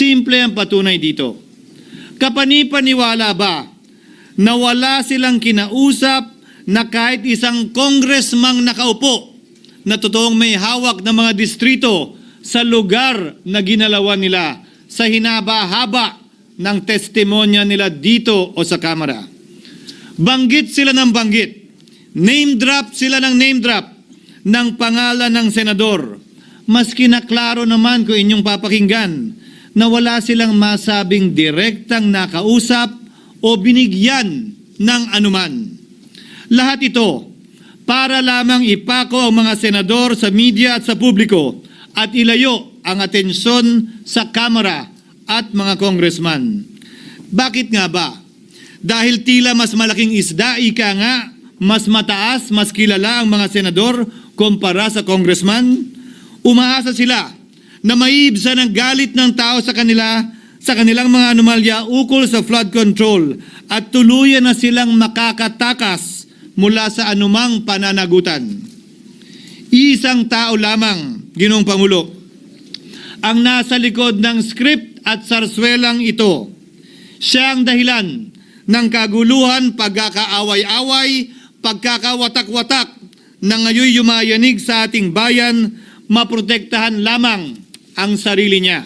Simple ang patunay dito. Kapani-paniwala ba na wala silang kinausap na kahit isang congressman nakaupo na totoong may hawak ng mga distrito sa lugar na ginalawan nila sa hinaba-haba ng testimonya nila dito o sa Kamara? Banggit sila ng banggit. Name drop sila ng name drop ng pangalan ng senador. Maski na klaro naman kung inyong papakinggan na wala silang masabing direktang nakausap o binigyan ng anuman. Lahat ito para lamang ipako ang mga senador sa media at sa publiko at ilayo ang atensyon sa Kamara at mga congressman. Bakit nga ba? Dahil tila mas malaking isda, ika nga, mas mataas, mas kilala ang mga senador kumpara sa congressman? Umaasa sila na maiibsan ang galit ng tao sa kanilang mga anomalya ukol sa flood control at tuluyan na silang makakatakas mula sa anumang pananagutan. Isang tao lamang, Ginoong Pangulo, ang nasa likod ng script at sarswelang ito. Siya ang dahilan ng kaguluhan, pagkakaaway-away, pagkakawatak-watak na ngayon yumayanig sa ating bayan, maprotektahan lamang ang sarili niya.